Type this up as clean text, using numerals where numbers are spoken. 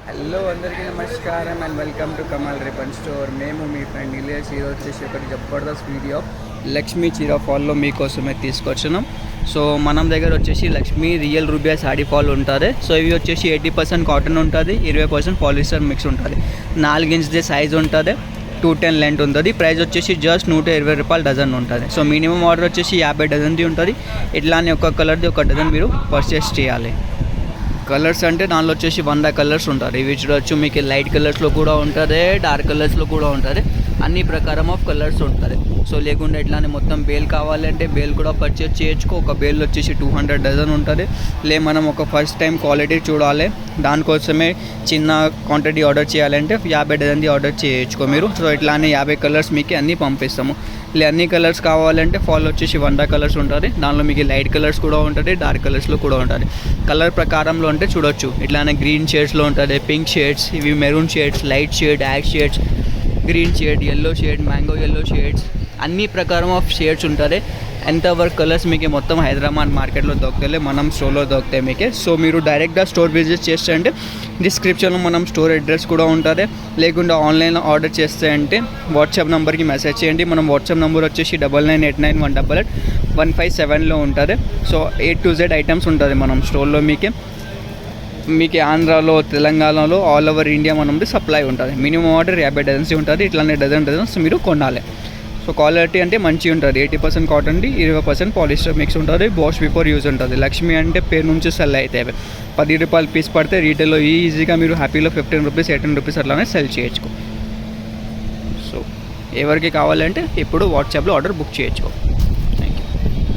Hello అందరికీ నమస్కారం and welcome to Kamal ribbon store. మేము మీ ఫ్రెండ్ ఇలియస్. ఈరోజు వచ్చేసి ఒకటి జబర్దస్త్ వీడియో లక్ష్మీ చీర ఫాల్లో మీకోసమే తీసుకొచ్చినాం. సో మనం దగ్గర వచ్చేసి లక్ష్మీ రియల్ రూబియా శాడీ ఫాల్ ఉంటుంది. సో ఇవి వచ్చేసి 80% కాటన్ ఉంటుంది, 20% పాలిస్టర్ మిక్స్ ఉంటుంది. 4 ఇంచ్ది సైజ్ ఉంటుంది, 210 లెంత్ ఉంటుంది. ప్రైస్ వచ్చేసి జస్ట్ 120 రూపాయలు డజన్ ఉంటుంది. సో మినిమం ఆర్డర్ వచ్చేసి 50 డజన్ది ఉంటుంది. ఇట్లానే ఒక కలర్ది ఒక డజన్ మీరు పర్చేస్ చేయాలి. కలర్స్ అంటే దానిలో వచ్చేసి 100 కలర్స్ ఉంటుంది. ఇవి చూడవచ్చు, మీకు లైట్ కలర్స్లో కూడా ఉంటుంది, డార్క్ కలర్స్లో కూడా ఉంటుంది. అన్ని ప్రకారం ఆఫ్ కలర్స్ ఉంటుంది. సో లేకుండా ఇట్లానే మొత్తం బేల్ కావాలంటే బేల్ కూడా పర్చేస్ చేయొచ్చు. ఒక బేల్ వచ్చేసి 200 డజన్ ఉంటుంది. మనం ఒక ఫస్ట్ టైం క్వాలిటీ చూడాలి, దానికోసమే చిన్న క్వాంటిటీ ఆర్డర్ చేయాలంటే 50 డజన్ది ఆర్డర్ చేయొచ్చుకో మీరు. సో ఇట్లానే 50 కలర్స్ మీకు అన్నీ పంపిస్తాము. అన్ని కలర్స్ కావాలంటే ఫాల్ వచ్చేసి 100 కలర్స్ ఉంటుంది. దానిలో మీకు లైట్ కలర్స్ కూడా ఉంటుంది, డార్క్ కలర్స్లో కూడా ఉంటుంది. కలర్ ప్రకారంలో అంటే చూడొచ్చు, ఇట్లానే గ్రీన్ షేడ్స్లో ఉంటుంది, పింక్ షేడ్స్, ఇవి maroon shades, light shade, ash shades, green shade, yellow shade, mango yellow shades, అన్ని ప్రకారం ఆఫ్ షేడ్స్ ఉంటుంది. ఎంతవరకు కలర్స్ మీకు మొత్తం హైదరాబాద్ మార్కెట్లో దొరుకుతాయి, మనం స్టోర్లో దొరుకుతాయి మీకు. సో మీరు డైరెక్ట్గా స్టోర్ విజిట్ చేస్తే అంటే డిస్క్రిప్షన్లో మనం స్టోర్ అడ్రస్ కూడా ఉంటుంది. లేకుండా ఆన్లైన్లో ఆర్డర్ చేస్తే అంటే వాట్సాప్ నెంబర్కి మెసేజ్ చేయండి. మనం వాట్సాప్ నెంబర్ వచ్చేసి 9989188157లో ఉంటుంది. So A to Z items ఉంటుంది మనం స్టోర్లో. మీకు ఆంధ్రాలో, తెలంగాణలో, ఆల్ ఓవర్ ఇండియా మనది సప్లై ఉంటుంది. మినిమం ఆర్డర్ 50 డజన్స్ ఉంటుంది. ఇట్లానే డజన్స్ మీరు కొనాలి. సో క్వాలిటీ అంటే మంచిగా ఉంటుంది. 80% కాటన్ది, 20% పాలిస్టర్ మిక్స్ ఉంటుంది. వాష్ బిఫోర్ యూజ్ ఉంటుంది. లక్ష్మి అంటే పేరు నుంచి సెల్ అవుతాయి. 10 రూపాయలు పీస్ పడితే రీటైల్లో ఈజీగా మీరు హ్యాపీలో 15 రూపీస్, 18 రూపీస్ అట్లానే సెల్ చేయొచ్చు. సో ఎవరికి కావాలంటే ఇప్పుడు వాట్సాప్లో ఆర్డర్ బుక్ చేయొచ్చు.